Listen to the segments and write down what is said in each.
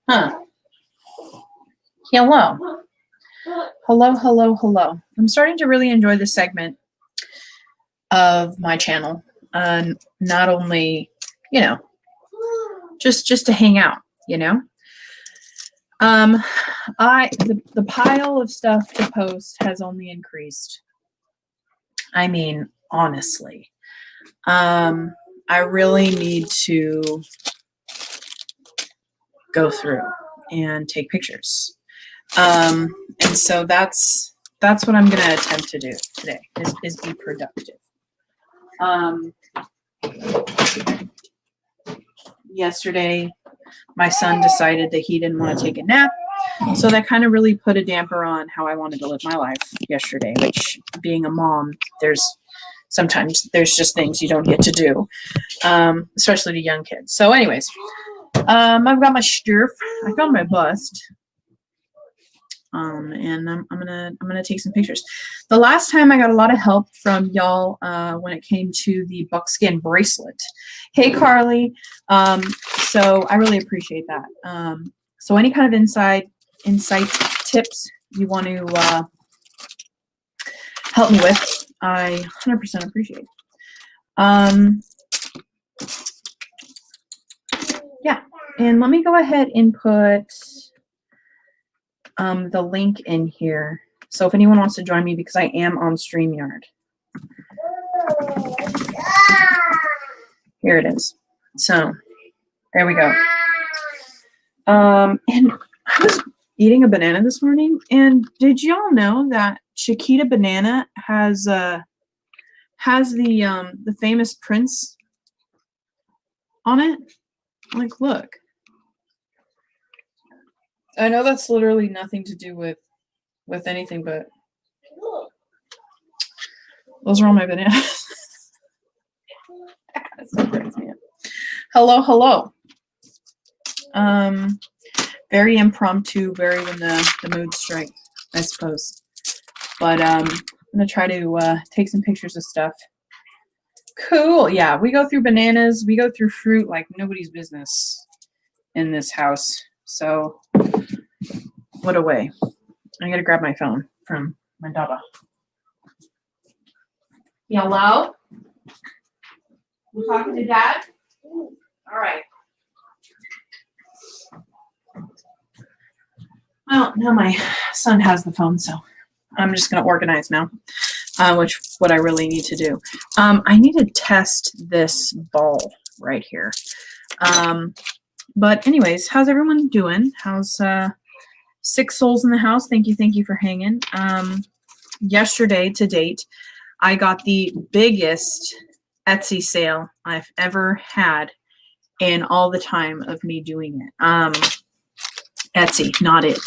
Huh. Hello. Hello, hello, hello. I'm starting to really enjoy this segment of my channel. Not only, you know, just to hang out, you know. The pile of stuff to post has only increased. I mean, honestly. I really need to go through and take pictures. And so that's what I'm going to attempt to do today is be productive. Yesterday, my son decided that he didn't want to take a nap. So that kind of really put a damper on how I wanted to live my life yesterday, which being a mom, sometimes there's just things you don't get to do, especially to young kids. So anyways, I've got my stuff. I found my bust. And I'm gonna take some pictures. The last time I got a lot of help from y'all when it came to the buckskin bracelet. Hey Carly, so I really appreciate that. So any kind of insight tips you want to help me with, I 100% appreciate. Yeah, and let me go ahead and put the link in here. So if anyone wants to join me, because I am on StreamYard. Here it is. So there we go. And I was eating a banana this morning, and did y'all know that Chiquita banana has the famous Prince on it? Like, look. I know that's literally nothing to do with anything, but those are all my bananas. That kind of stuff brings me up. Hello, hello. Very impromptu, very when the mood strikes, I suppose. But I'm gonna try to take some pictures of stuff. Cool. Yeah, we go through bananas, we go through fruit like nobody's business in this house. So what a way. I gotta grab my phone from my dada. Hello? You talking to Dad? All right. Well, now my son has the phone, so I'm just gonna organize now, which what I really need to do. I need to test this ball right here. But anyways, how's everyone doing? How's 6 souls in the house? Thank you for hanging. Yesterday to date, I got the biggest Etsy sale I've ever had in all the time of me doing it. Etsy, not it.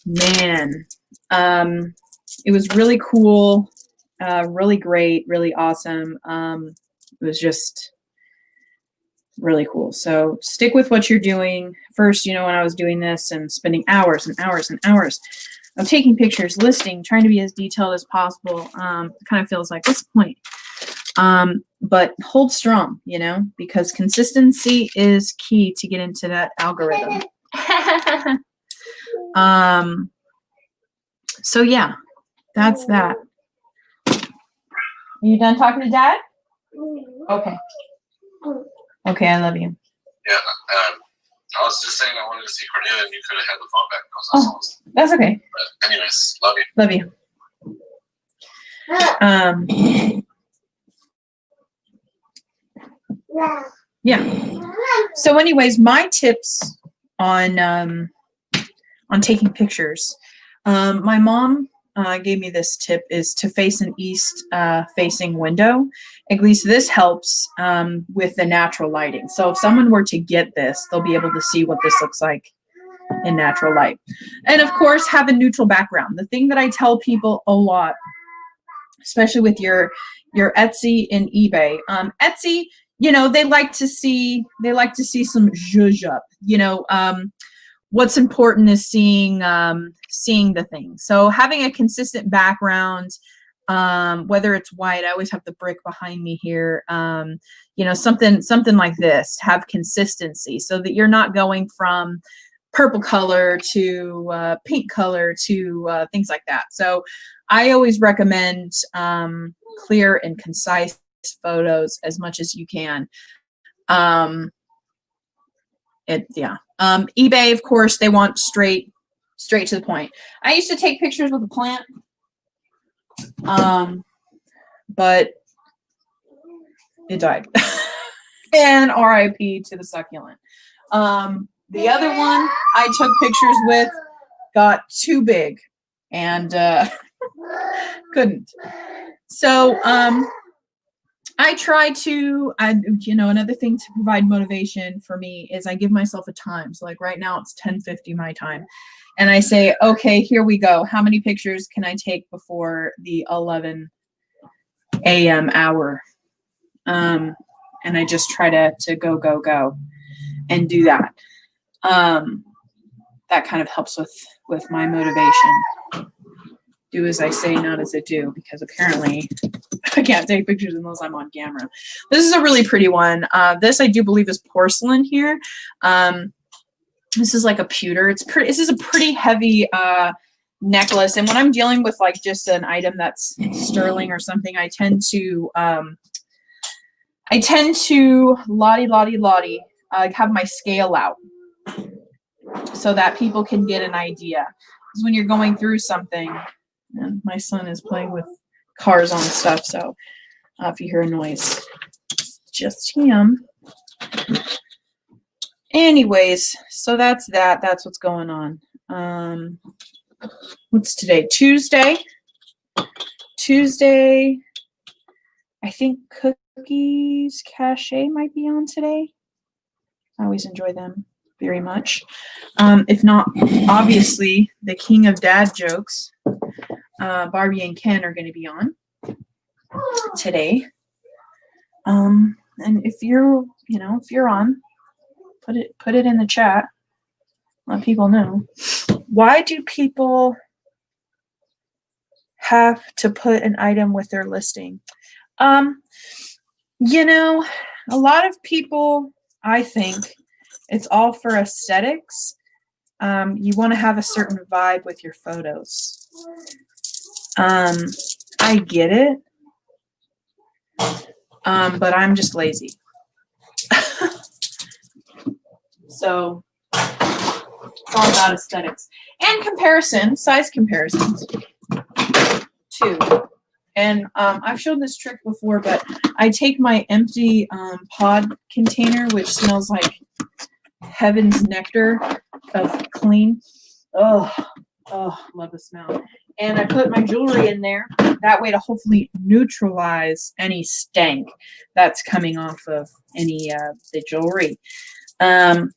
Man, it was really cool, really great, really awesome. It was just really cool. So stick with what you're doing. First, when I was doing this and spending hours and hours and hours of taking pictures, listing, trying to be as detailed as possible, it kind of feels like, what's the point? But hold strong, because consistency is key to get into that algorithm. So yeah, that's that. Are you done talking to Dad? Okay. Okay, I love you. Yeah, I was just saying I wanted to see Cornelia, and you could have had the phone back. That was awesome. That's okay. But anyways, love you. Love you. Yeah. So anyways, my tips on taking pictures. My mom gave me this tip, is to face an east facing window. At least this helps with the natural lighting. So if someone were to get this, they'll be able to see what this looks like in natural light. And of course, have a neutral background. The thing that I tell people a lot, especially with your Etsy and eBay, Etsy, they like to see some zhuzh up. What's important is seeing the thing. So having a consistent background, whether it's white, I always have the brick behind me here. You know, something like this, have consistency so that you're not going from purple color to pink color to things like that. So I always recommend clear and concise photos as much as you can. eBay, of course, they want straight to the point. I used to take pictures with a plant, but it died. And RIP to the succulent. The other one I took pictures with got too big and couldn't. So I try to, you know, another thing to provide motivation for me is I give myself a time. So like right now it's 10:50 my time. And I say, okay, here we go. How many pictures can I take before the 11 a.m. hour? And I just try to go and do that. That kind of helps with my motivation. Do as I say, not as I do, because apparently I can't take pictures unless I'm on camera. This is a really pretty one. This I do believe is porcelain here. This is like a pewter. It's pretty. This is a pretty heavy necklace, and when I'm dealing with like just an item that's sterling or something, I tend to lottie have my scale out so that people can get an idea. Because when you're going through something, and my son is playing with cars on stuff, so if you hear a noise, just him. Anyways, so that's that. That's what's going on. What's today? Tuesday. I think Cookies Cache might be on today. I always enjoy them very much. If not, obviously, the king of dad jokes, Barbie and Ken, are going to be on today. And if you're on, put it in the chat. Let people know. Why do people have to put an item with their listing? You know, a lot of people, I think it's all for aesthetics. You want to have a certain vibe with your photos. I get it. But I'm just lazy. So it's all about aesthetics and comparison, size comparisons too. And I've shown this trick before, but I take my empty pod container, which smells like heaven's nectar of clean. Oh, love the smell. And I put my jewelry in there that way to hopefully neutralize any stank that's coming off of any of the jewelry.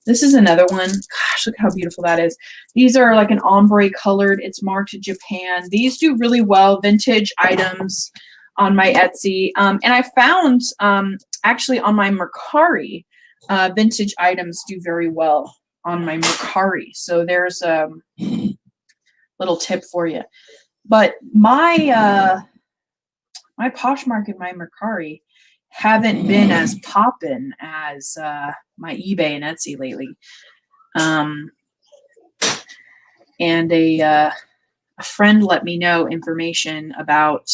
This is another one. Gosh, look how beautiful that is. These are like an ombre colored. It's marked Japan. These do really well, vintage items on my Etsy. And I found actually on my Mercari, vintage items do very well on my Mercari. So there's a little tip for you. But my my Poshmark and my Mercari haven't been as poppin' as my eBay and Etsy lately. And a friend let me know information about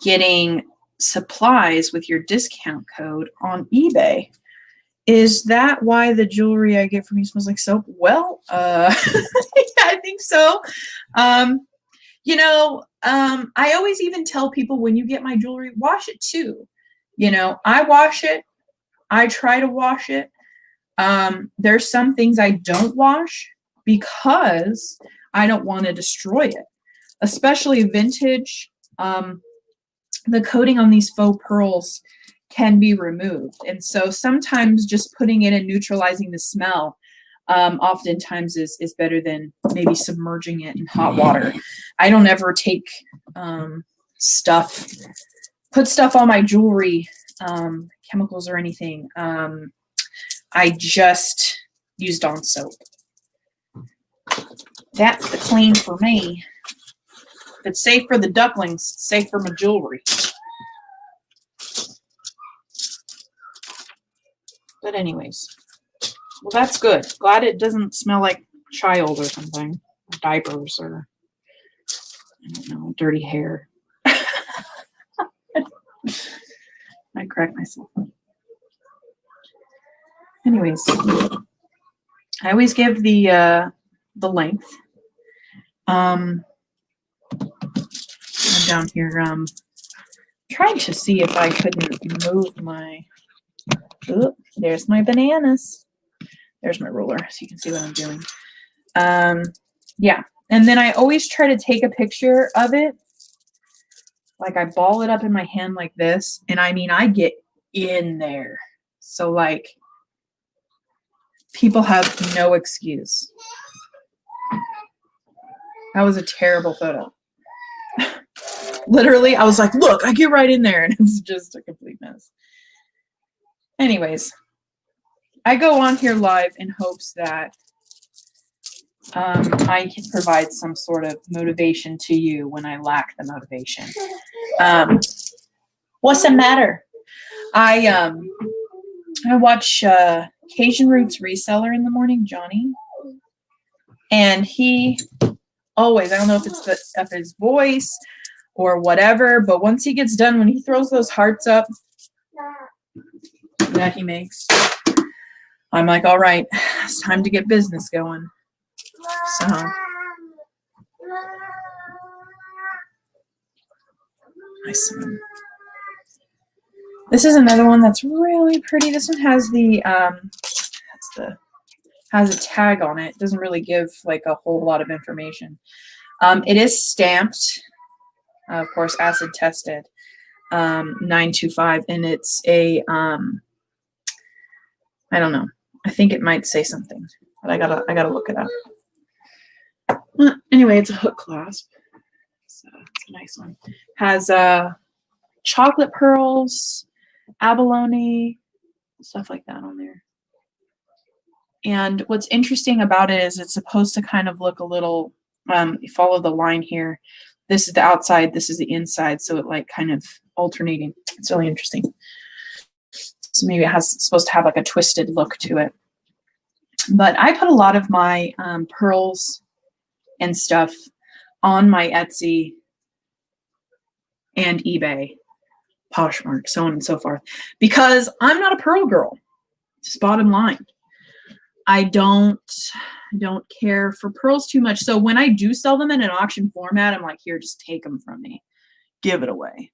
getting supplies with your discount code on eBay. Is that why the jewelry I get from you smells like soap? Well, I think so. You know, I always even tell people when you get my jewelry, wash it too. You know, I wash it. I try to wash it. There's some things I don't wash because I don't want to destroy it, especially vintage. The coating on these faux pearls can be removed. And so sometimes just putting it and neutralizing the smell oftentimes is better than maybe submerging it in hot water. I don't ever take put stuff on my jewelry, chemicals or anything. I just use Dawn soap. That's the clean for me. If it's safe for the ducklings, it's safe for my jewelry. But anyways, well, that's good. Glad it doesn't smell like child or something, or diapers, or I don't know, dirty hair. I crack myself up. Anyways, I always give the length. I'm down here trying to see if I couldn't move my. Oop, there's my bananas. There's my ruler, so you can see what I'm doing. Yeah, and then I always try to take a picture of it. Like I ball it up in my hand like this, and I mean I get in there. So like people have no excuse. That was a terrible photo. Literally, I was like, look, I get right in there, and it's just a complete mess. Anyways, I go on here live in hopes that I can provide some sort of motivation to you when I lack the motivation. What's the matter? I watch Cajun Roots Reseller in the morning, Johnny, and he always, I don't know if it's his voice or whatever, but once he gets done, when he throws those hearts up that he makes, I'm like, all right, it's time to get business going. So nice one. This is another one that's really pretty. This one has has a tag on it. It doesn't really give like a whole lot of information. It is stamped, of course, acid tested, 925, and it's a I don't know. I think it might say something, but I gotta look it up. Anyway, it's a hook clasp. So it's a nice one. Has chocolate pearls, abalone, stuff like that on there. And what's interesting about it is it's supposed to kind of look a little, follow the line here. This is the outside, this is the inside, so it like kind of alternating. It's really interesting. So maybe it's supposed to have like a twisted look to it. But I put a lot of my pearls and stuff on my Etsy and eBay, Poshmark, so on and so forth, because I'm not a pearl girl. Just bottom line. I don't care for pearls too much. So when I do sell them in an auction format, I'm like, here, just take them from me, give it away.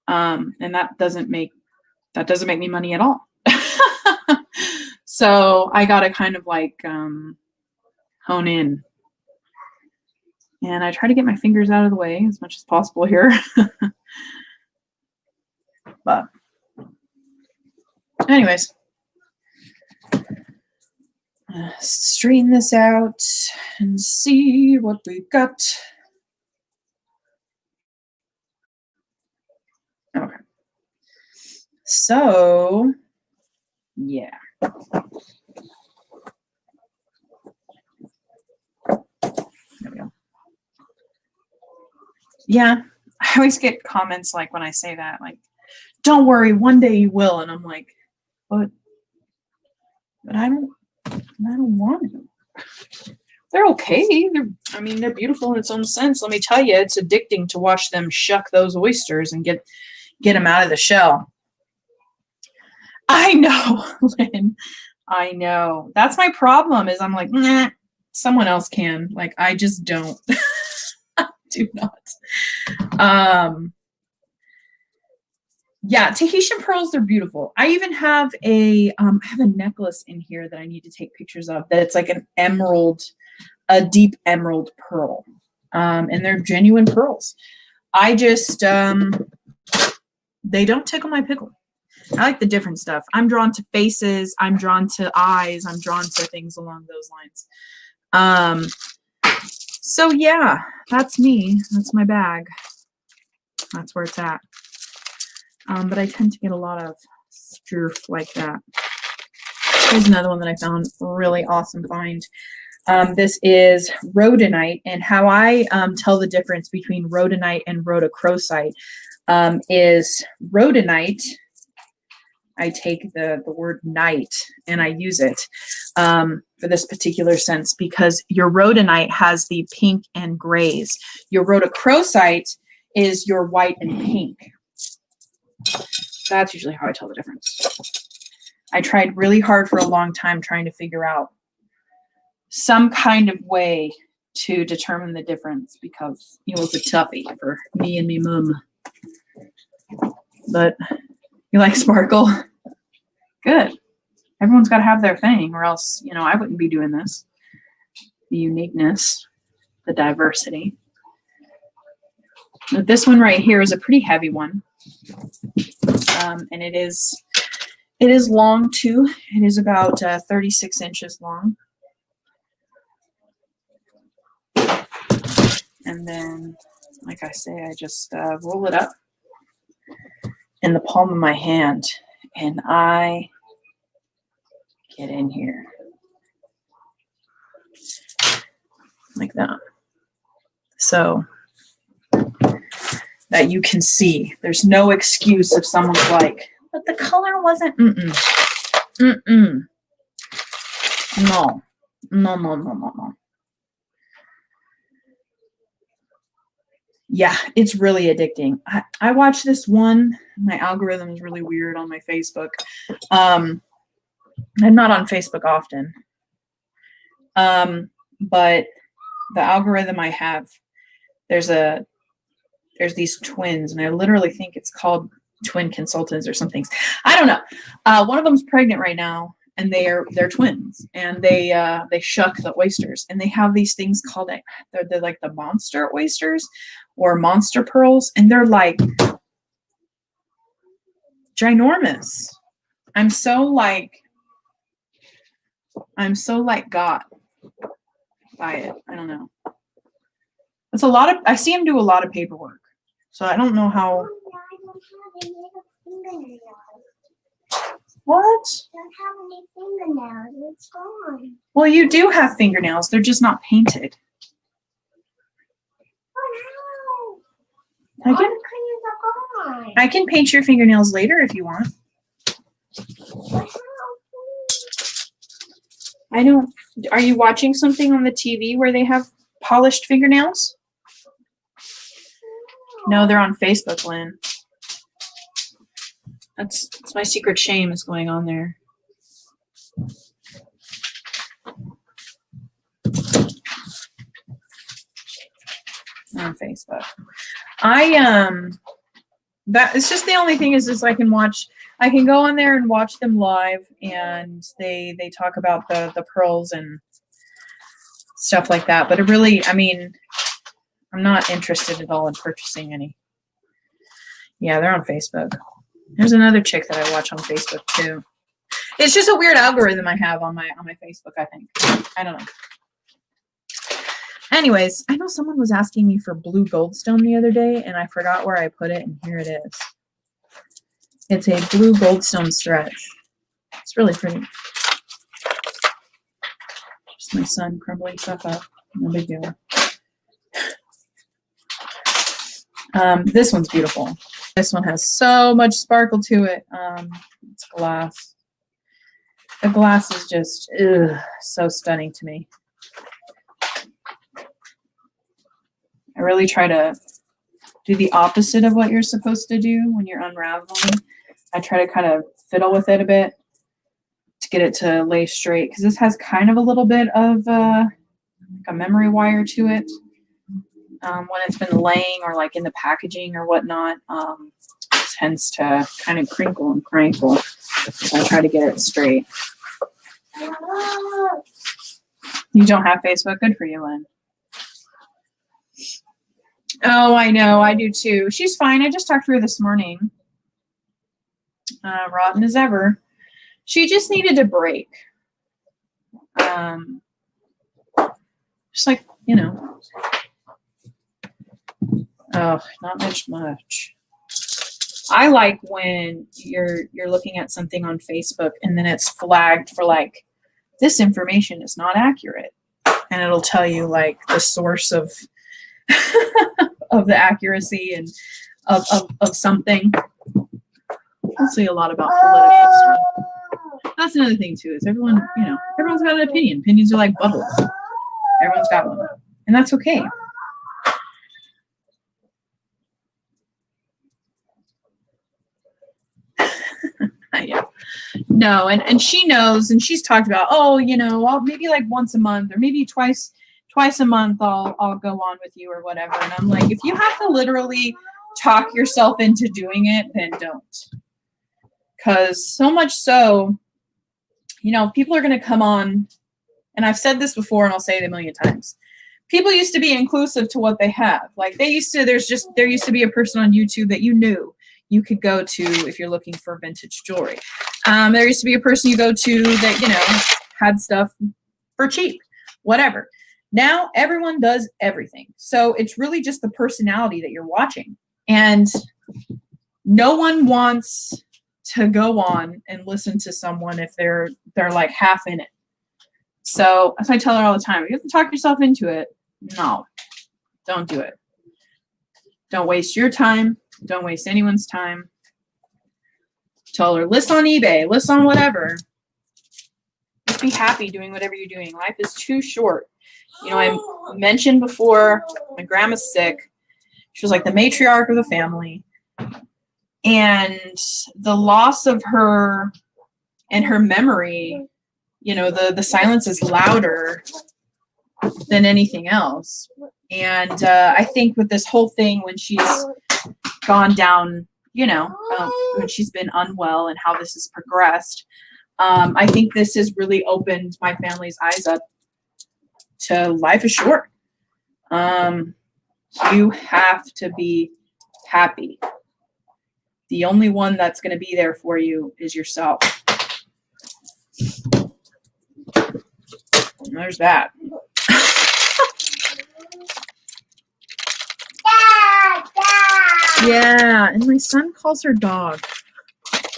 And that doesn't make me money at all. So I gotta kind of like hone in. And I try to get my fingers out of the way as much as possible here. But anyways, straighten this out and see what we've got. Okay. So, yeah. There we go. Yeah, I always get comments like when I say that, like, don't worry, one day you will. And I'm like, but I don't want to. They're okay. They're beautiful in its own sense. Let me tell you, it's addicting to watch them shuck those oysters and get them out of the shell. I know, Lynn. I know. That's my problem is I'm like, nah, someone else can. Like, I just don't. Do not. Yeah, Tahitian pearls, they're beautiful. I even have I have a necklace in here that I need to take pictures of that it's like an emerald, a deep emerald pearl. And they're genuine pearls. I just, they don't tickle my pickle. I like the different stuff. I'm drawn to faces. I'm drawn to eyes. I'm drawn to things along those lines. So yeah, that's me. That's my bag. That's where it's at. But I tend to get a lot of stuff like that. Here's another one that I found really awesome find. This is rhodonite, and how I tell the difference between rhodonite and rhodochrosite is rhodonite. I take the word night and I use it for this particular sense because your rhodonite has the pink and grays. Your rhodochrosite is your white and pink. That's usually how I tell the difference. I tried really hard for a long time trying to figure out some kind of way to determine the difference because it was a toughie for me and me mum. But you like sparkle? Good. Everyone's got to have their thing, or else, you know, I wouldn't be doing this. The uniqueness, the diversity. Now, this one right here is a pretty heavy one, and it is long too. It is about 36 inches long, and then, like I say, I just roll it up in the palm of my hand. And I get in here like that. So that you can see. There's no excuse if someone's like, but the color wasn't, No. Yeah, it's really addicting. I watch this one. My algorithm is really weird on my Facebook. I'm not on Facebook often. But the algorithm I have, there's these twins, and I literally think it's called Twin Consultants or something. I don't know. One of them's pregnant right now, and they're twins, and they shuck the oysters, and they have these things called they're like the monster oysters or monster pearls, and they're like ginormous. I'm so got by it. I don't know. It's a lot of, I see him do a lot of paperwork, so I don't know how. What? Don't have any fingernails. It's gone. Well, you do have fingernails. They're just not painted. Oh no! I All can, the colors are gone. I can paint your fingernails later if you want. I don't. Are you watching something on the TV where they have polished fingernails? No, they're on Facebook, Lynn. That's my secret shame is going on there. On Facebook. That it's just the only thing is I can go on there and watch them live, and they talk about the pearls and stuff like that. But it really, I mean, I'm not interested at all in purchasing any. Yeah, they're on Facebook. There's another chick that I watch on Facebook too. It's just a weird algorithm I have on my Facebook, I think. I don't know. Anyways, I know someone was asking me for blue goldstone the other day, and I forgot where I put it, and here it is. It's a blue goldstone stretch. It's really pretty. Just my son crumbling stuff up. No big deal. This one's beautiful. This one has so much sparkle to it. It's glass. The glass is just so stunning to me. I really try to do the opposite of what you're supposed to do when you're unraveling. I try to kind of fiddle with it a bit to get it to lay straight, because this has kind of a little bit of a memory wire to it. When it's been laying or like in the packaging or whatnot, it tends to kind of crinkle and crinkle. So I try to get it straight. You don't have Facebook? Good for you, Lynn. Oh, I know. I do too. She's fine. I just talked to her this morning. Rotten as ever. She just needed a break. Just like, you know. Oh, not much. I like when you're looking at something on Facebook and then it's flagged for like, this information is not accurate. and it'll tell you like the source of of the accuracy and of something. I'll see a lot about political stuff. That's another thing too, is everyone, you know, everyone's got an opinion. Opinions are like bubbles. Everyone's got one. And that's okay. Yeah. No, and she knows, and she's talked about, oh, you know, I'll maybe like once a month or maybe twice a month I'll go on with you or whatever. And I'm like, if you have to literally talk yourself into doing it, then don't. Because so much so, you know, people are going to come on, and I've said this before and I'll say it a million times. People used to be inclusive to what they have. Like there used to be a person on YouTube that you knew you could go to if you're looking for vintage jewelry. There used to be a person you go to that, you know, had stuff for cheap, whatever. Now everyone does everything. So it's really just the personality that you're watching. And no one wants to go on and listen to someone if they're like half in it. So as I tell her all the time, you have to talk yourself into it. No, don't do it. Don't waste your time. Don't waste anyone's time. Tell her, list on eBay, list on whatever. Just be happy doing whatever you're doing. Life is too short. You know, I mentioned before, my grandma's sick. She was like the matriarch of the family. And the loss of her and her memory, you know, the silence is louder than anything else. And I think with this whole thing, when she's gone down, you know, when she's been unwell and how this has progressed, I think this has really opened my family's eyes up to life is short. You have to be happy. The only one that's going to be there for you is yourself. And there's that. Yeah, and my son calls her dog.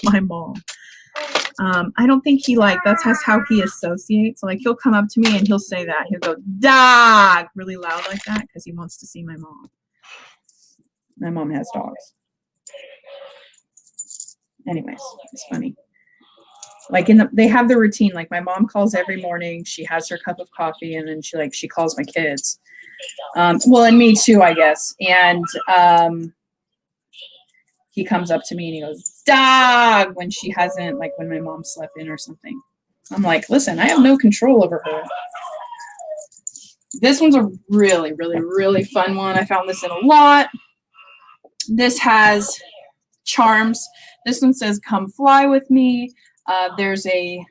My mom. I don't think he that's how he associates. Like he'll come up to me and he'll say that. He'll go, dog, really loud like that because he wants to see my mom. My mom has dogs. Anyways, it's funny. Like they have the routine. Like my mom calls every morning. She has her cup of coffee and then she calls my kids. Well, and me too, I guess. And he comes up to me and he goes, dog, when she hasn't, like when my mom slept in or something. I'm like, listen, I have no control over her. This one's a really, really, really fun one. I found this in a lot. This has charms. This one says, come fly with me. There's a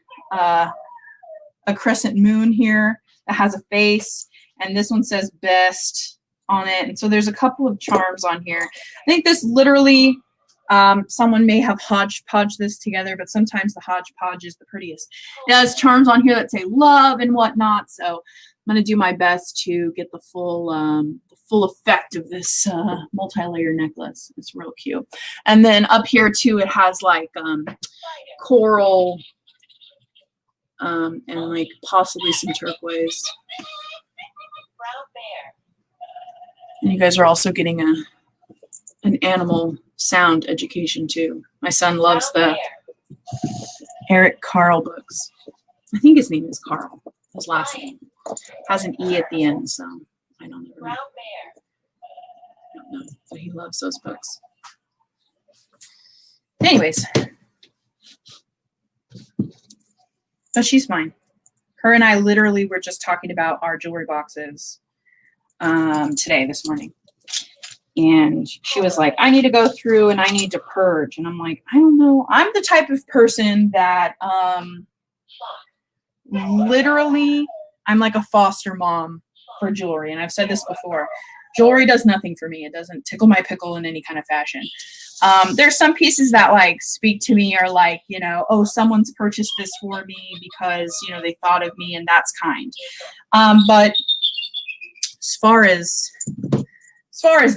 crescent moon here that has a face. And this one says best on it. And so there's a couple of charms on here. I think this literally, someone may have hodgepodge this together, but sometimes the hodgepodge is the prettiest. It has charms on here that say love and whatnot. So I'm going to do my best to get the full effect of this multi-layer necklace. It's real cute. And then up here too, it has like coral and like possibly some turquoise. And you guys are also getting an animal sound education too. My son loves the Eric Carle books. I think his name is Carl. His last name has an E at the end, so I don't know. But he loves those books. Anyways, but she's fine. Her and I literally were just talking about our jewelry boxes this morning. And she was like, I need to go through and I need to purge. And I'm like, I don't know. I'm the type of person that literally, I'm like a foster mom for jewelry. And I've said this before. Jewelry does nothing for me. It doesn't tickle my pickle in any kind of fashion. There's some pieces that like speak to me or like, you know, oh, someone's purchased this for me because, you know, they thought of me and that's kind. But as far as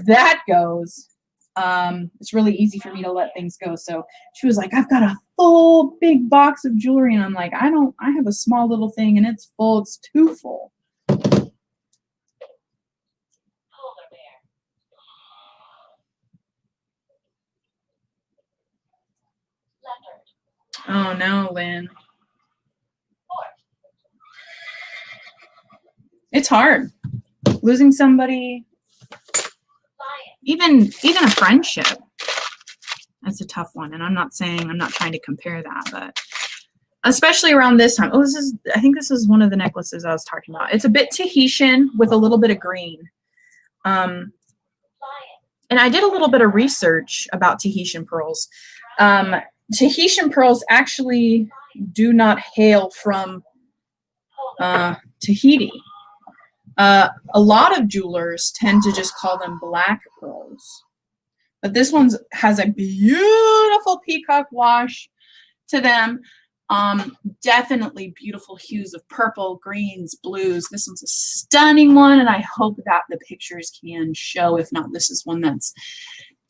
that goes, it's really easy for me to let things go. So she was like, I've got a full big box of jewelry. And I'm like, I have a small little thing and it's full. It's too full. Oh no, Lynn. It's hard. Losing somebody, even a friendship. That's a tough one. And I'm not trying to compare that, but especially around this time. Oh, I think this is one of the necklaces I was talking about. It's a bit Tahitian with a little bit of green. And I did a little bit of research about Tahitian pearls. Tahitian pearls actually do not hail from Tahiti. A lot of jewelers tend to just call them black pearls. But this one has a beautiful peacock wash to them. Definitely beautiful hues of purple, greens, blues. This one's a stunning one, and I hope that the pictures can show. If not, this is one that's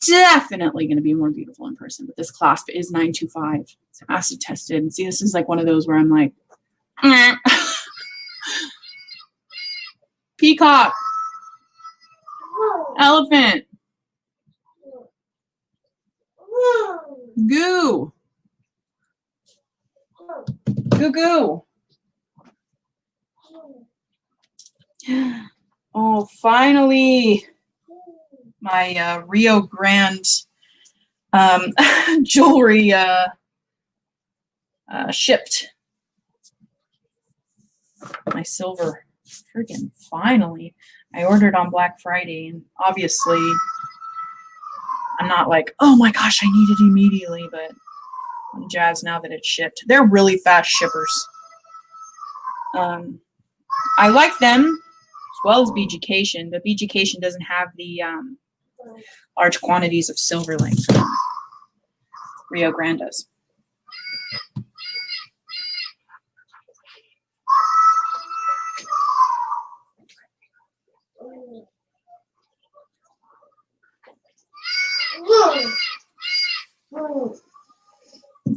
definitely going to be more beautiful in person. But this clasp is 925. It's acid tested. And see, this is like one of those where I'm like, peacock, elephant, goo, goo goo. Oh, finally, my Rio Grande jewelry shipped. My silver, freaking finally. I ordered on Black Friday, and obviously I'm not like, oh my gosh, I need it immediately, but I'm jazzed now that it's shipped. They're really fast shippers. I like them as well as BGcation, but BGcation doesn't have the large quantities of silver like Rio Grande does.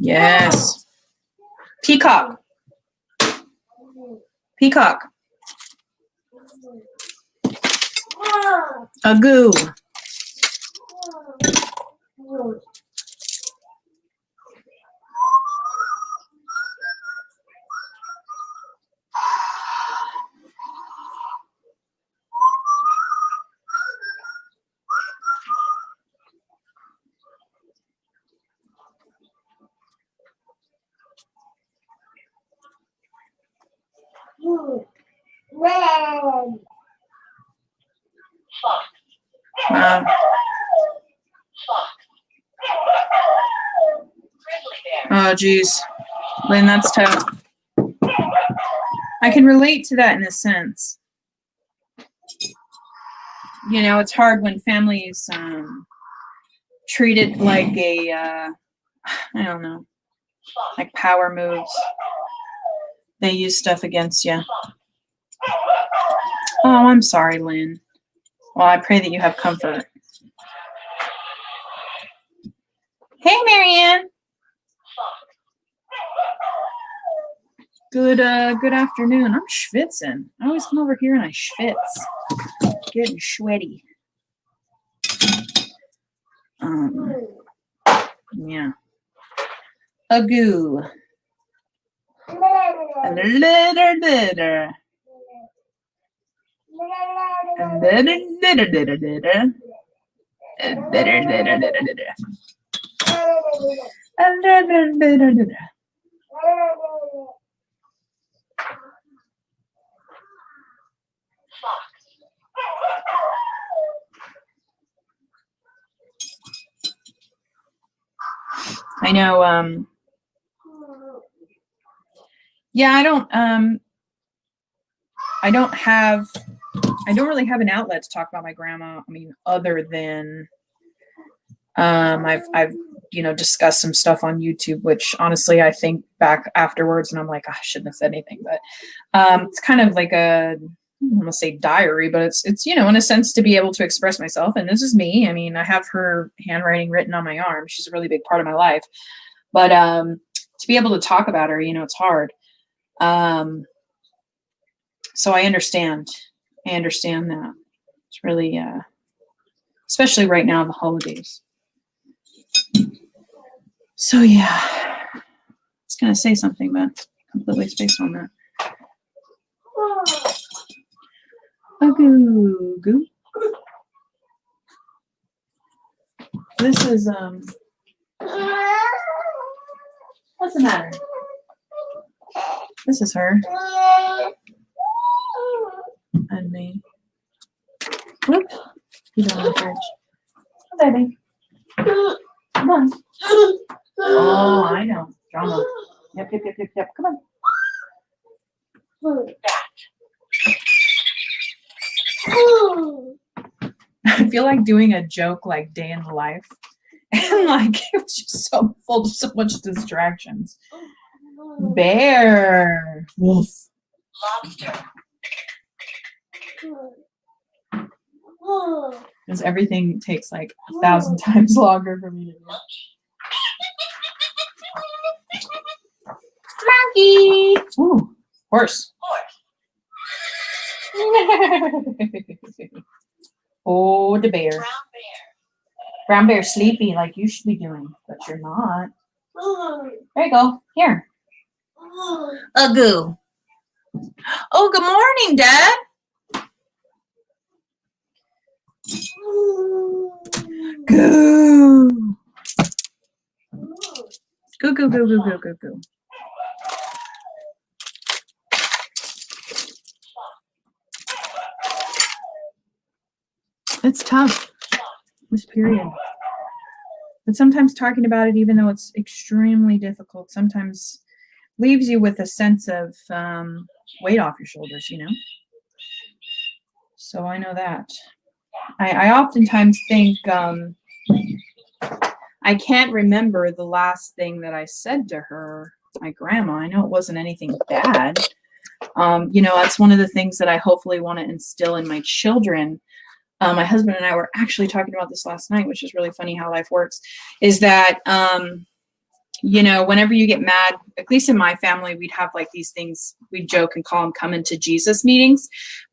Yes. Peacock. Peacock. A goo. Wow. Oh, geez. Lynn, that's tough. I can relate to that in a sense. You know, it's hard when families treat it like a, I don't know, like power moves. They use stuff against you. Oh, I'm sorry, Lynn. Well, I pray that you have comfort. Hey, Marianne. Good afternoon. I'm schwitzing. I always come over here and I schwitz. Getting sweaty. Yeah. A goo. A litter. I know, yeah, I don't really have an outlet to talk about my grandma. I mean, other than I've you know, discussed some stuff on YouTube, which honestly I think back afterwards and I'm like, oh, I shouldn't have said anything, but it's kind of like a, I'm gonna say diary, but it's you know, in a sense to be able to express myself. And this is me. I mean, I have her handwriting written on my arm. She's a really big part of my life, but to be able to talk about her, you know, it's hard. So I understand that. It's really, especially right now in the holidays. So yeah, just gonna say something, but completely spaced on that. A goo goo. This is what's the matter? This is her and me. Whoop. You don't want the fridge. Oh, baby. Come on. Oh, I know. Drama. Yep, yep, yep, yep, yep. Come on. I feel like doing a joke like day in the life. And like it was just so full of so much distractions. Bear. Wolf. Lobster. Because everything takes like 1,000 times longer for me to do. Monkey. Ooh, horse. Oh, the bear. Brown bear. Brown bear sleepy like you should be doing, but you're not. There you go. Here. A goo. Oh, good morning, Dad. Goo. Goo, goo, goo, goo, goo, goo, goo. It's tough, this period. But sometimes talking about it, even though it's extremely difficult, sometimes leaves you with a sense of weight off your shoulders, you know? So I know that. I oftentimes think I can't remember the last thing that I said to her, my grandma. I know it wasn't anything bad. You know, that's one of the things that I hopefully want to instill in my children. My husband and I were actually talking about this last night, which is really funny how life works, is that, you know, whenever you get mad, at least in my family, we'd have like these things, we'd joke and call them coming to Jesus meetings.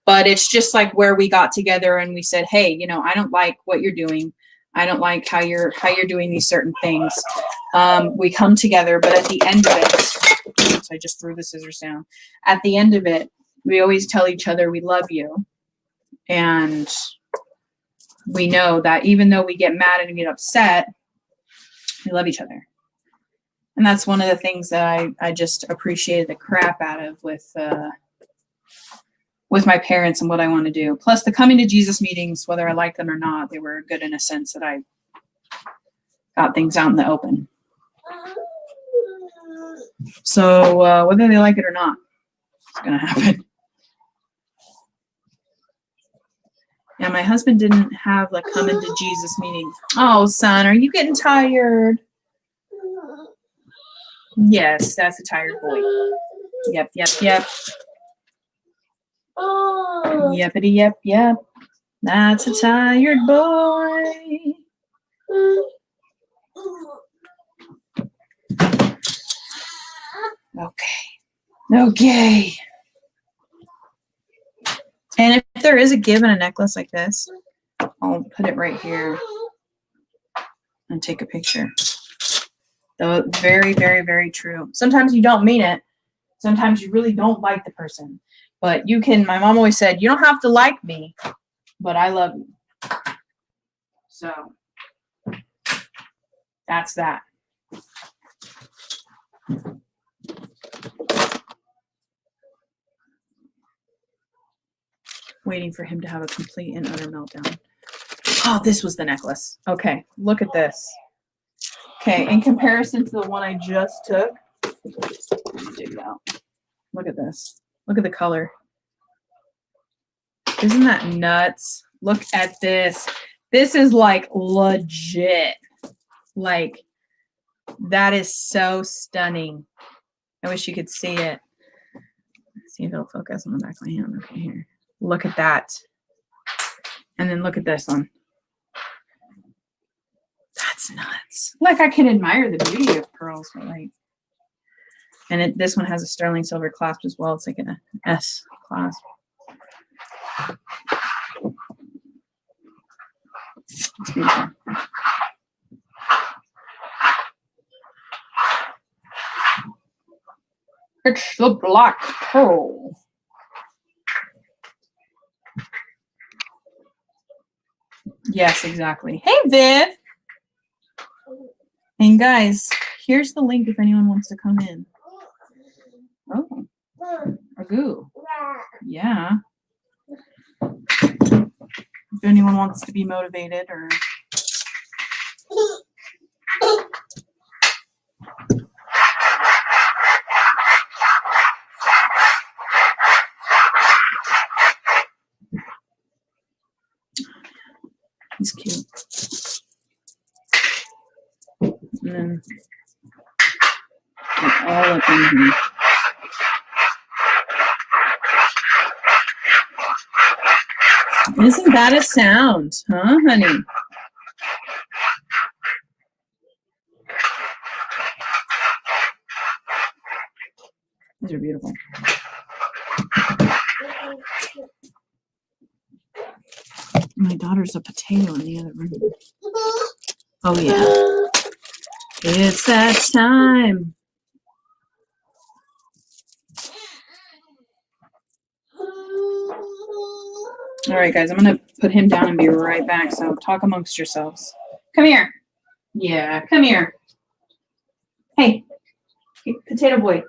But it's just like where we got together and we said, hey, you know, I don't like what you're doing. I don't like how you're doing these certain things. We come together, but at the end of it, so I just threw the scissors down. At the end of it, we always tell each other we love you. And we know that even though we get mad and we get upset, we love each other. And that's one of the things that I just appreciated the crap out of with my parents and what I want to do. Plus the coming to Jesus meetings, whether I like them or not, they were good in a sense that I got things out in the open. So whether they like it or not, it's going to happen. Yeah, my husband didn't have like come into Jesus meetings. Oh, son, are you getting tired? Yes, that's a tired boy. Yep, yep, yep. Yepity, yep, yep. That's a tired boy. Okay. Okay. And if there is a give in a necklace like this, I'll put it right here and take a picture. Though very, very, very true. Sometimes you don't mean it. Sometimes you really don't like the person. But you can, my mom always said, you don't have to like me, but I love you. So that's that. Waiting for him to have a complete and utter meltdown. Oh, this was the necklace. Okay, look at this. Okay, in comparison to the one I just took, let me dig it out. Look at this. Look at the color. Isn't that nuts? Look at this. This is like legit. Like, that is so stunning. I wish you could see it. Let's see if it'll focus on the back of my hand. Okay, here. Look at that. And then look at this one. That's nuts. Like, I can admire the beauty of pearls, but like, and this one has a sterling silver clasp as well. It's like an S clasp. It's beautiful. It's the black pearl. Yes, exactly. Hey, Viv. And guys, here's the link if anyone wants to come in. Oh, a goo. Yeah. If anyone wants to be motivated or. He's cute. And then all up in here. Isn't that a sound, huh, honey? These are beautiful. My daughter's a potato in the other room. Oh, yeah. It's that time. All right, guys, I'm going to put him down and be right back. So talk amongst yourselves. Come here. Yeah, come here. Hey, potato boy.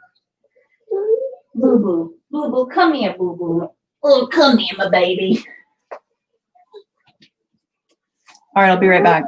Boo-boo. Boo-boo, come here, boo-boo. Oh, come here, my baby. All right, I'll be right back.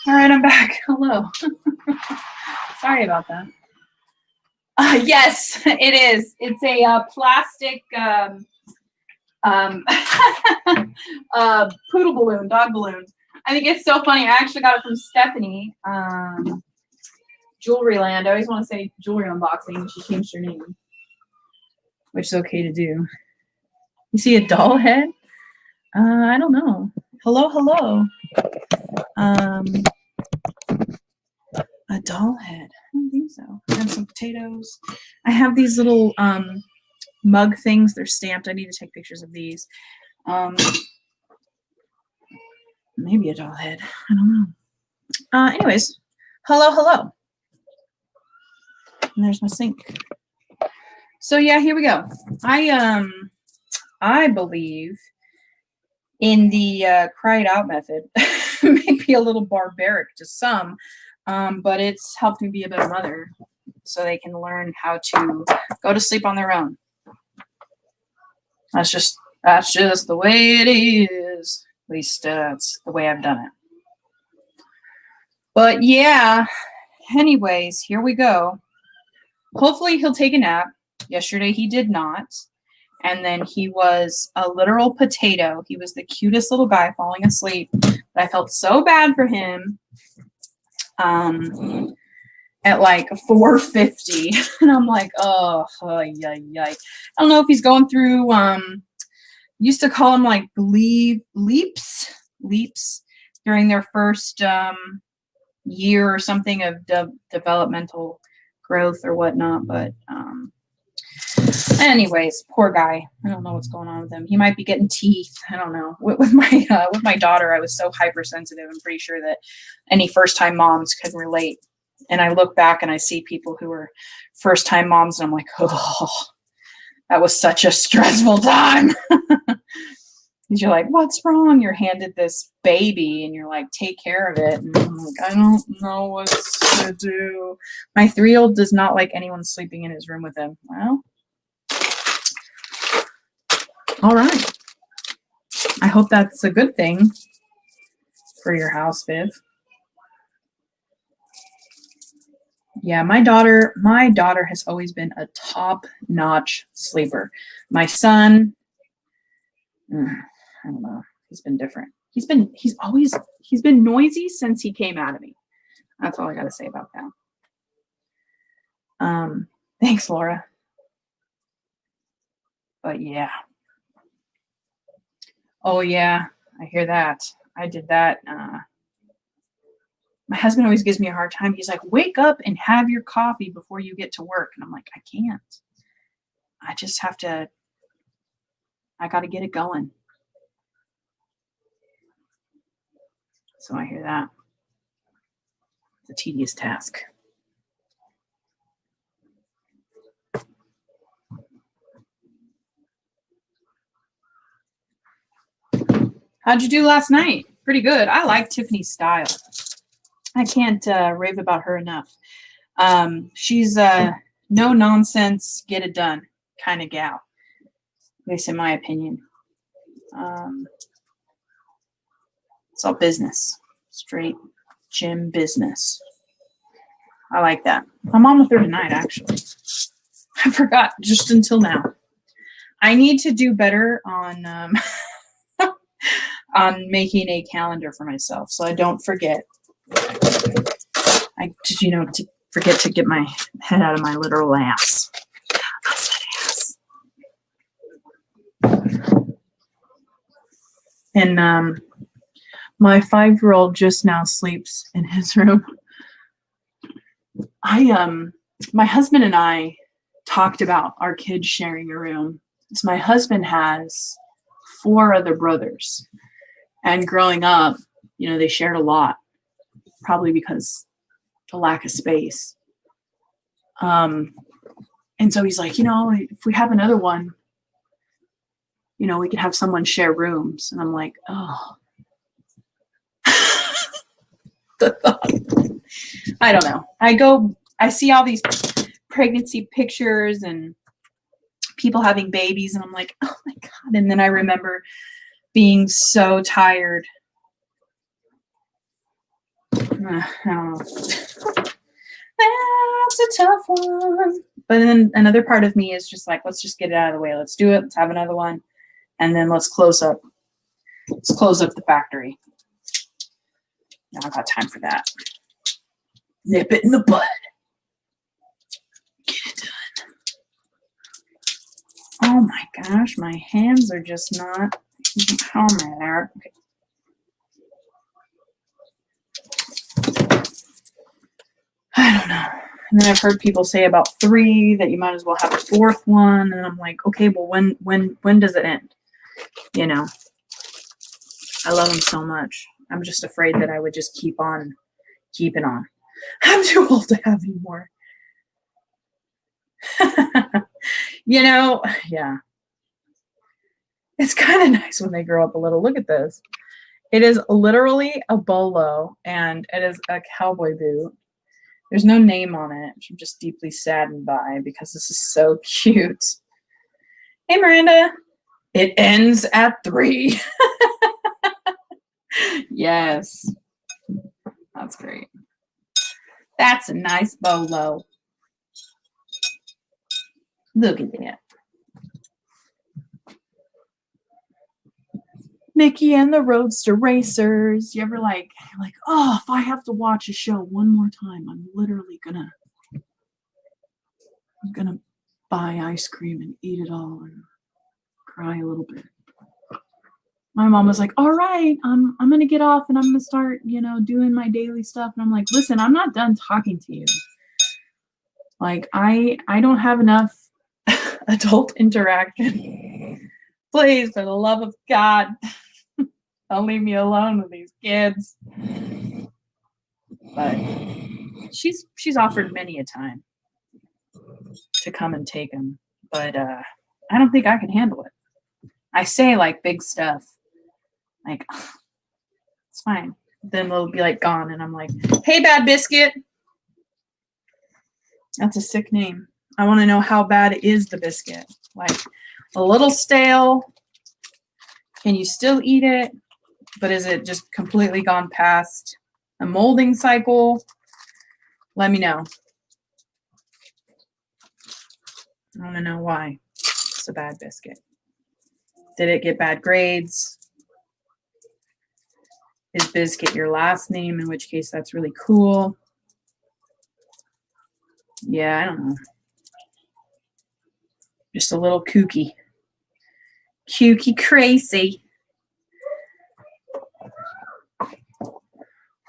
All right, I'm back. Hello. Sorry about that. Yes, it is. It's a plastic poodle balloon, dog balloon. I think it's so funny. I actually got it from Stephanie, Jewelry Land. I always want to say jewelry unboxing. She changed her name, which is okay to do. You see a doll head? I don't know. Hello, hello. A doll head. I don't think so. I have some potatoes. I have these little mug things. They're stamped. I need to take pictures of these. Maybe a doll head. I don't know. Anyways, hello, hello. And there's my sink. So yeah, here we go. I believe in the cry it out method. Maybe a little barbaric to some, But it's helped me be a better mother so they can learn how to go to sleep on their own. That's just the way it is. At least it's the way I've done it. But yeah, anyways, here we go. Hopefully he'll take a nap. Yesterday he did not. And then he was a literal potato. He was the cutest little guy falling asleep. But I felt so bad for him at like 4:50. And I'm like, oh, yeah. I don't know if he's going through, used to call them like leaps during their first year or something of developmental growth or whatnot. But anyways, poor guy. I don't know what's going on with him. He might be getting teeth. I don't know. With my daughter, I was so hypersensitive. I'm pretty sure that any first-time moms could relate. And I look back and I see people who are first-time moms, and I'm like, oh, that was such a stressful time. You're like, what's wrong? You're handed this baby and you're like, take care of it. And I'm like, I don't know what to do. My 3-year-old does not like anyone sleeping in his room with him. Well, all right. I hope that's a good thing for your house, Viv. Yeah, my daughter has always been a top-notch sleeper. My son, I don't know. He's been different. He's been noisy since he came out of me. That's all I got to say about that. Thanks, Laura. But yeah. Oh yeah, I hear that. I did that. My husband always gives me a hard time. He's like, wake up and have your coffee before you get to work. And I'm like, I can't. I just have to, I got to get it going. So I hear that. It's a tedious task. How'd you do last night? Pretty good. I like Tiffany's style. I can't rave about her enough. She's a no nonsense, get it done kind of gal, at least in my opinion. It's all business, straight gym business. I like that. I'm on with her tonight, actually. I forgot just until now. I need to do better on on making a calendar for myself so I don't forget. I just, to forget to get my head out of my literal ass. I said ass. And my 5-year-old just now sleeps in his room. My husband and I talked about our kids sharing a room. So my husband has 4 other brothers, and growing up, they shared a lot, probably because the lack of space. And so he's like, if we have another one, we could have someone share rooms. And I'm like, oh, I don't know. I see all these pregnancy pictures and people having babies, and I'm like, oh my God. And then I remember being so tired. I don't know. That's a tough one. But then another part of me is just like, let's just get it out of the way. Let's do it. Let's have another one. And then let's close up the factory. Now I've got time for that. Nip it in the bud. Get it done. Oh my gosh, my hands are just not. How am I there? Okay. I don't know. And then I've heard people say about 3 that you might as well have a 4th one. And I'm like, okay, well, when does it end? I love them so much. I'm just afraid that I would just keep on keeping on. I'm too old to have any more. Yeah. It's kind of nice when they grow up a little. Look at this. It is literally a bolo, and it is a cowboy boot. There's no name on it, which I'm just deeply saddened by because this is so cute. Hey, Miranda. It ends at 3. Yes. That's great. That's a nice bolo. Look at that. Mickey and the Roadster Racers. You ever like, oh, if I have to watch a show one more time, I'm literally gonna buy ice cream and eat it all and cry a little bit. My mom was like, all right, I'm gonna get off and I'm gonna start, doing my daily stuff. And I'm like, listen, I'm not done talking to you. Like, I don't have enough adult interaction. Please, for the love of God, don't leave me alone with these kids. But she's offered many a time to come and take them, but I don't think I can handle it. I say like big stuff, like it's fine. Then they'll be like gone, and I'm like, hey, Bad Biscuit. That's a sick name. I want to know how bad is the biscuit. Like a little stale. Can you still eat it? But is it just completely gone past a molding cycle? Let me know. I want to know why it's a bad biscuit. Did it get bad grades? Is Biscuit your last name? In which case, that's really cool. Yeah, I don't know. Just a little kooky. Kooky crazy.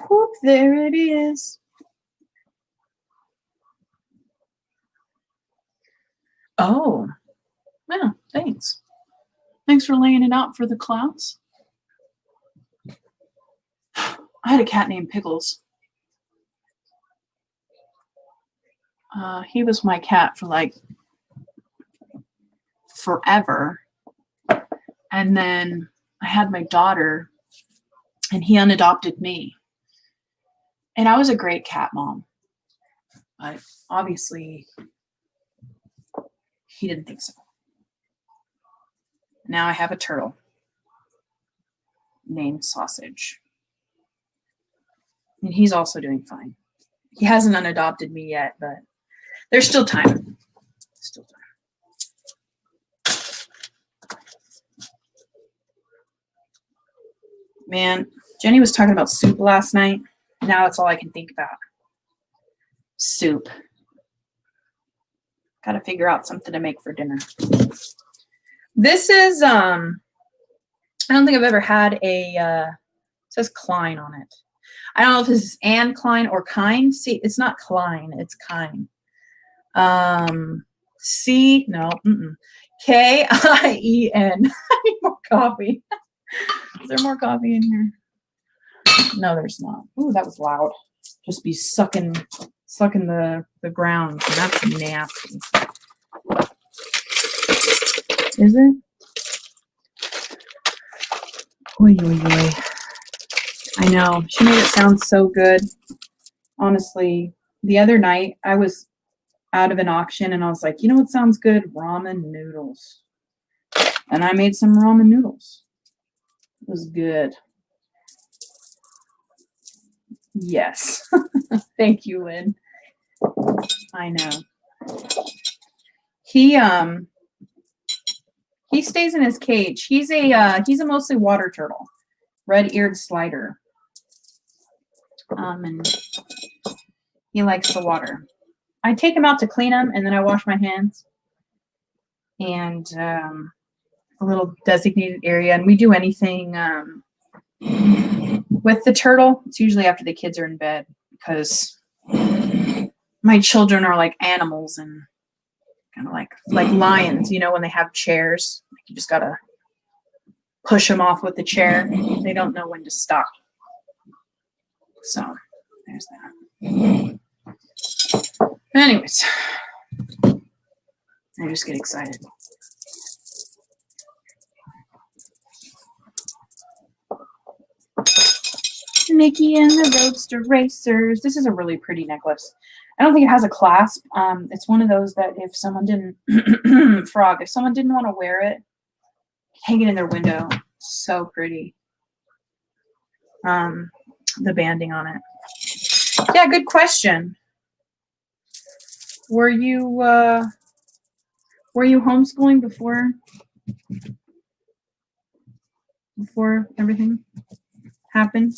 Whoop, there it is. Oh, yeah, thanks. Thanks for laying it out for the clouds. I had a cat named Pickles. He was my cat for like forever. And then I had my daughter, and he unadopted me. And I was a great cat mom. But obviously, he didn't think so. Now I have a turtle named Sausage. And he's also doing fine. He hasn't unadopted me yet, but there's still time. Still time. Man, Jenny was talking about soup last night. Now that's all I can think about. Soup. Got to figure out something to make for dinner. This is, I don't think I've ever had a, it says Klein on it. I don't know if this is Anne Klein or Kine. See, it's not Klein, it's Kine. K-I-E-N. I need more coffee. Is there more coffee in here? No, there's not. Ooh, that was loud. Just be sucking the ground. And that's nasty. Is it? Oy, oy, oy. I know. She made it sound so good. Honestly, the other night I was out of an auction and I was like, you know what sounds good? Ramen noodles. And I made some ramen noodles. It was good. Yes. Thank you, Lynn. I know. He stays in his cage. He's a mostly water turtle. Red-eared slider. And he likes the water. I take him out to clean him, and then I wash my hands. And a little designated area. And we do anything with the turtle. It's usually after the kids are in bed because my children are like animals and kind of like lions, when they have chairs. You just got to push them off with the chair. They don't know when to stop. So there's that. Anyways, I just get excited. Mickey and the Roadster Racers. This is a really pretty necklace. I don't think it has a clasp. It's one of those that if someone didn't frog, if someone didn't want to wear it, hang it in their window. So pretty. The banding on it. Yeah, good question. Were you homeschooling before everything happened?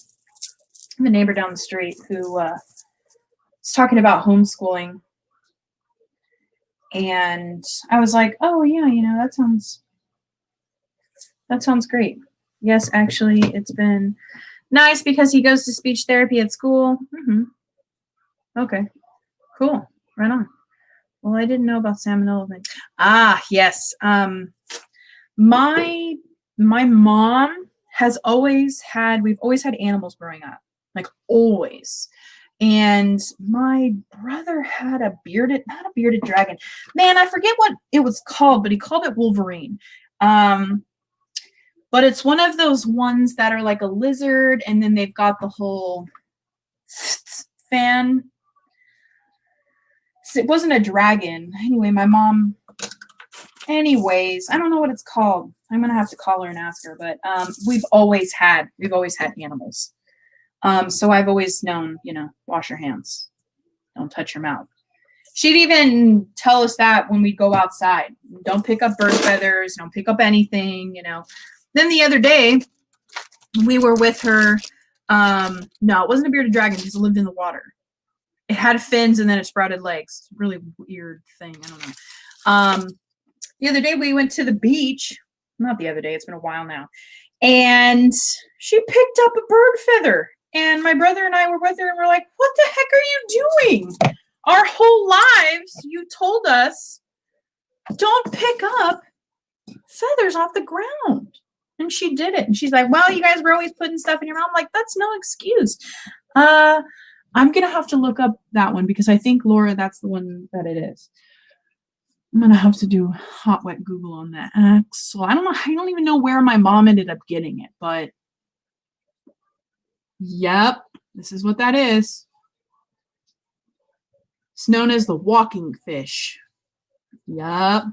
I have a neighbor down the street who was talking about homeschooling, and I was like, "Oh yeah, that sounds great." Yes, actually, it's been nice because he goes to speech therapy at school. Okay, cool, right on. Well, I didn't know about salmonella. Yes. My mom has always had. We've always had animals growing up, like always. And my brother had not a bearded dragon. Man, I forget what it was called, but he called it Wolverine. But it's one of those ones that are like a lizard, and then they've got the whole fan. It wasn't a dragon. Anyway, my mom. Anyways, I don't know what it's called. I'm gonna have to call her and ask her. But we've always had animals. So I've always known, wash your hands, don't touch your mouth. She'd even tell us that when we'd go outside. Don't pick up bird feathers. Don't pick up anything. Then the other day, we were with her. No, it wasn't a bearded dragon because it lived in the water. It had fins and then it sprouted legs. Really weird thing. I don't know. The other day we went to the beach. Not the other day. It's been a while now. And she picked up a bird feather. And my brother and I were with her and we're like, what the heck are you doing? Our whole lives, you told us, don't pick up feathers off the ground. And she did it. And she's like, well, you guys were always putting stuff in your mouth. I'm like, that's no excuse. I'm going to have to look up that one because I think, Laura, that's the one that it is. I'm going to have to do hot, wet Google on that. So I don't know. I don't even know where my mom ended up getting it, but yep, this is what that is. It's known as the walking fish. Yep.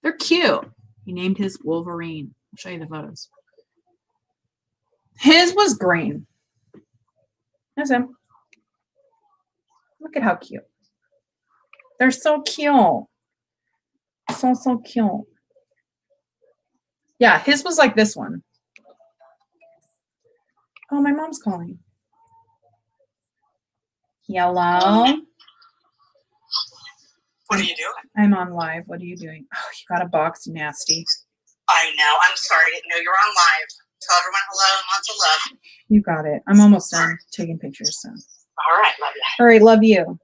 They're cute. He named his Wolverine. I'll show you the photos. His was green. That's him. Look at how cute. They're so cute. So cute. Yeah, his was like this one. Oh, my mom's calling. Hello? What are you doing? I'm on live. What are you doing? Oh, you got a box, nasty. I know. I'm sorry. I didn't know you were on live. Tell everyone hello and lots of love. You got it. I'm almost done taking pictures. So. All right. Love you. All right. Love you.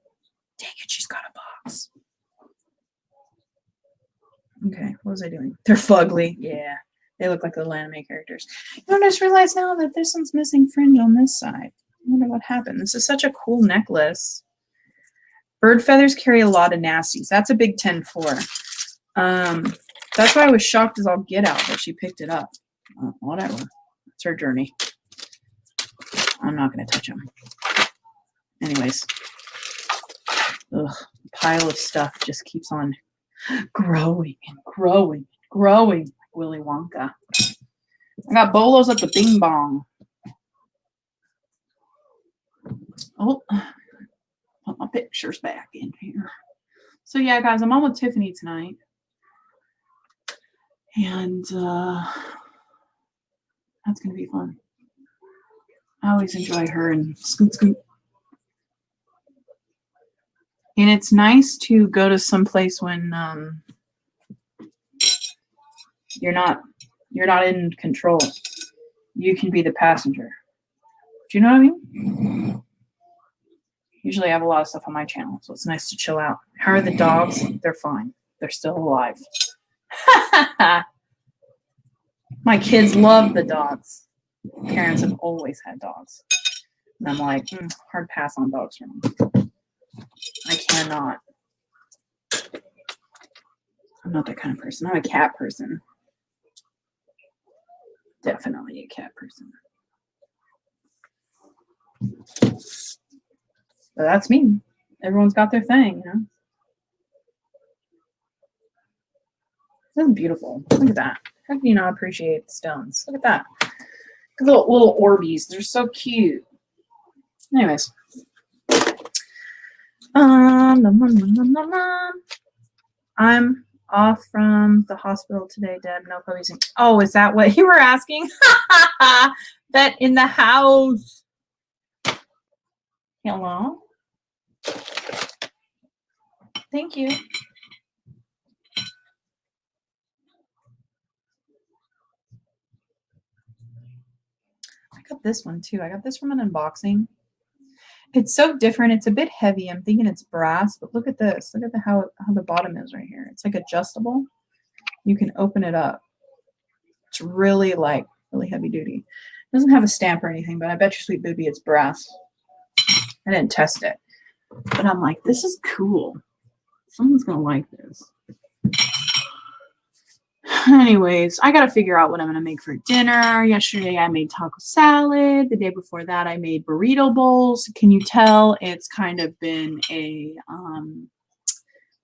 Dang it. She's got a box. Okay. What was I doing? They're fugly. Yeah. They look like little anime characters. I just realized now that there's some missing fringe on this side. I wonder what happened. This is such a cool necklace. Bird feathers carry a lot of nasties. That's a big 10-4. That's why I was shocked as all get out that she picked it up. Whatever. It's her journey. I'm not going to touch them. Anyways. Ugh. A pile of stuff just keeps on growing and growing and growing. Like Willy Wonka. I got bolos at the Bing Bong. Oh. Put my pictures back in here. So yeah, guys, I'm on with Tiffany tonight. And that's going to be fun. I always enjoy her and Scoot Scoot. And it's nice to go to some place when you're not in control. You can be the passenger. Do you know what I mean? Usually I have a lot of stuff on my channel, so it's nice to chill out. How are the dogs? They're fine. They're still alive. My kids love the dogs. Parents have always had dogs. And I'm like, hard pass on dogs for me. I cannot. I'm not that kind of person. I'm a cat person. Definitely a cat person. But that's me. Everyone's got their thing, you know. This is beautiful. Look at that. How can you not appreciate the stones? Look at that. Little Orbeez. They're so cute. Anyways. I'm off from the hospital today, Deb. No puppies. Oh, is that what you were asking? That in the house. Hello. Thank you. I got this one too. I got this from an unboxing. It's so different. It's a bit heavy. I'm thinking it's brass, but look at this. Look at how the bottom is right here. It's like adjustable. You can open it up. It's really really heavy duty. It doesn't have a stamp or anything, but I bet you sweet booby it's brass. I didn't test it, but I'm like, this is cool. Someone's gonna like this. Anyways, I gotta figure out what I'm gonna make for dinner. Yesterday I made taco salad. The day before that I made burrito bowls. Can you tell it's kind of been a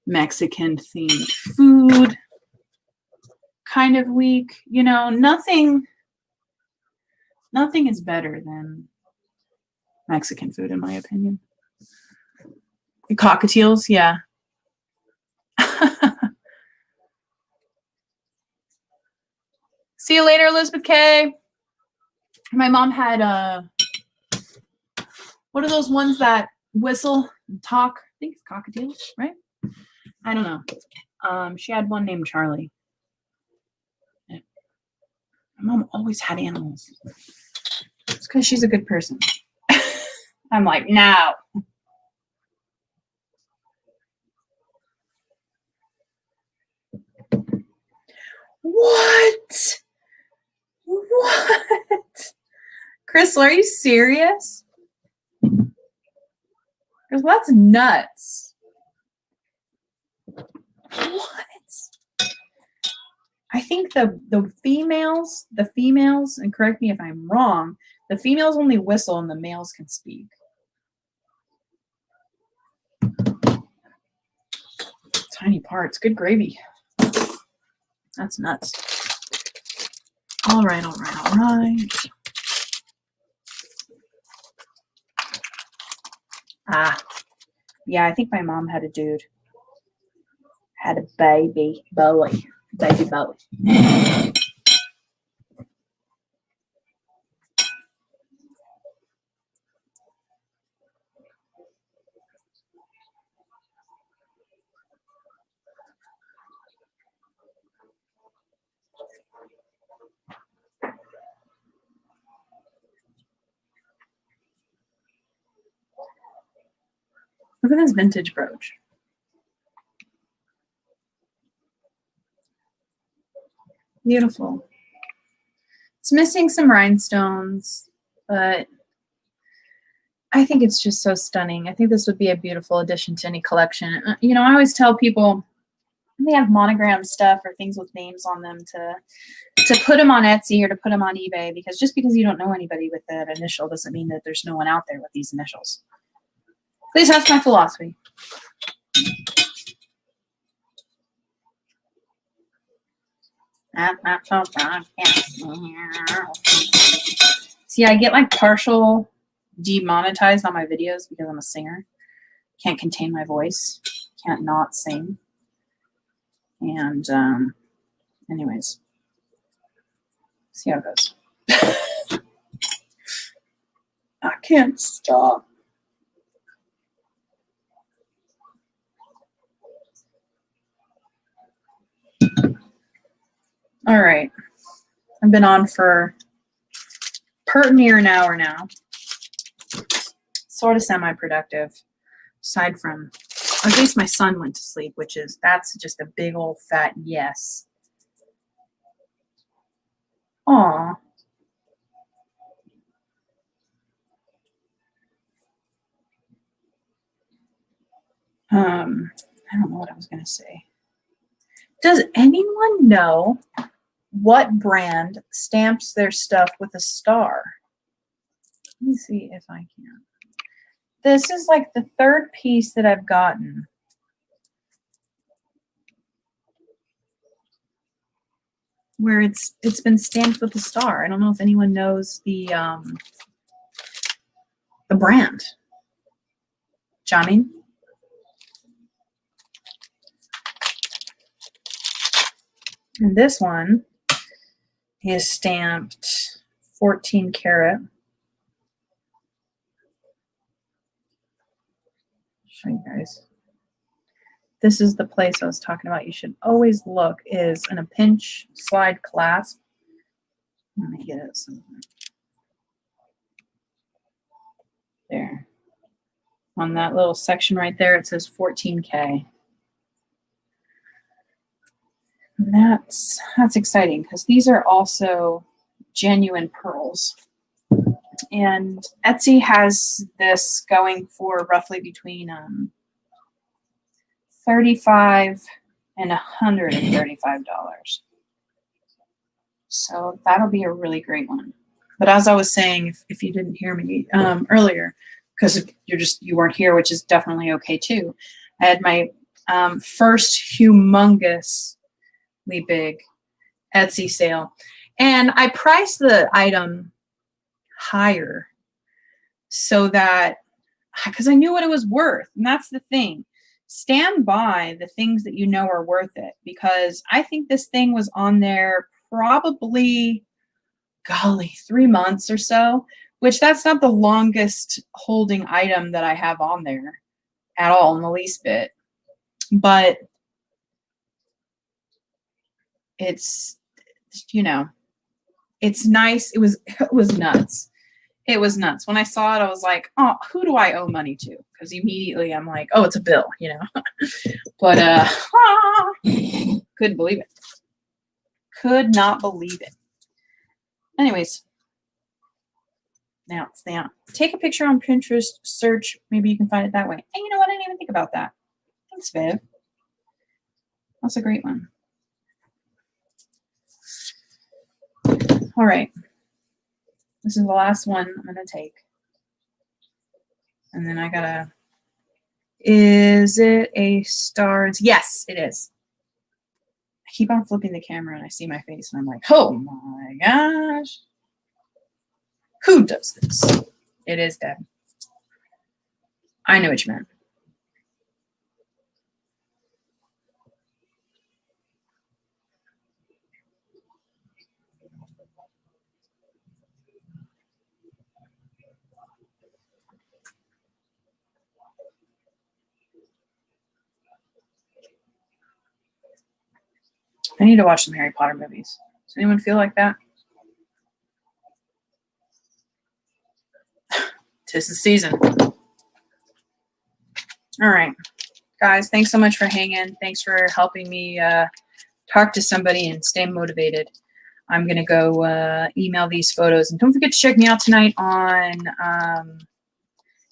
Mexican themed food kind of week? You know, nothing is better than Mexican food in my opinion. The cockatiels, yeah. See you later, Elizabeth K. My mom had what are those ones that whistle and talk? I think it's cockatiels, right? I don't know. She had one named Charlie. My mom always had animals. It's because she's a good person. I'm like, no. What? What? Crystal, are you serious? Because that's nuts. What? I think the females, and correct me if I'm wrong, the females only whistle and the males can speak. Tiny parts. Good gravy. That's nuts. All right. Ah, yeah, I think my mom had a dude. Had a baby boy. Baby boy. Look at this vintage brooch. Beautiful. It's missing some rhinestones, but I think it's just so stunning. I think this would be a beautiful addition to any collection. You know, I always tell people they have monogram stuff or things with names on them to put them on Etsy or to put them on eBay, because just because you don't know anybody with that initial doesn't mean that there's no one out there with these initials. At least that's my philosophy. See, I get like partial demonetized on my videos because I'm a singer. Can't contain my voice. Can't not sing. And anyways, see how it goes. I can't stop. All right. I've been on for near an hour now. Sort of semi-productive. Aside from, at least my son went to sleep, that's just a big old fat yes. Aw. I don't know what I was going to say. Does anyone know what brand stamps their stuff with a star? Let me see if I can. This is like the third piece that I've gotten. Where it's been stamped with a star. I don't know if anyone knows the brand. Jamin. And this one is stamped 14 karat. Show you guys. This is the place I was talking about. You should always look is in a pinch slide clasp. Let me get it somewhere. There. On that little section right there, it says 14K. And that's exciting because these are also genuine pearls. And Etsy has this going for roughly between $35 and $135. So that'll be a really great one. But as I was saying, if you didn't hear me earlier, because you weren't here, which is definitely okay too. I had my first humongously big Etsy sale, and I priced the item higher so that because I knew what it was worth, and that's the thing. Stand by the things that you know are worth it, because I think this thing was on there probably, golly, 3 months or so, which that's not the longest holding item that I have on there at all in the least bit. But it's, you know, it's nice. It was nuts. It was nuts. When I saw it, I was like, oh, who do I owe money to? Because immediately I'm like, oh, it's a bill, you know. But couldn't believe it. Could not believe it. Anyways, now it's down. Take a picture on Pinterest, search. Maybe you can find it that way. And you know what? I didn't even think about that. Thanks, Viv. That's a great one. All right. This is the last one I'm going to take. And then I got to, is it a star? Yes, it is. I keep on flipping the camera and I see my face and I'm like, oh my gosh. Who does this? It is Deb. I know what you meant. I need to watch some Harry Potter movies. Does anyone feel like that? 'Tis the season. All right, guys, thanks so much for hanging. Thanks for helping me talk to somebody and stay motivated. I'm going to go email these photos. And don't forget to check me out tonight on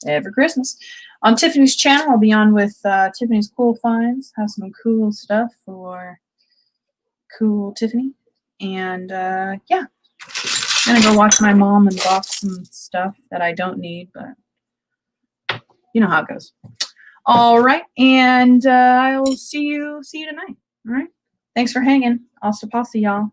Every Christmas. On Tiffany's channel, I'll be on with Tiffany's Cool Finds. Have some cool stuff for cool Tiffany. And yeah, I'm going to go watch my mom and box some stuff that I don't need, but you know how it goes. All right, and I'll see you tonight. All right, thanks for hanging. Hasta pasta, y'all.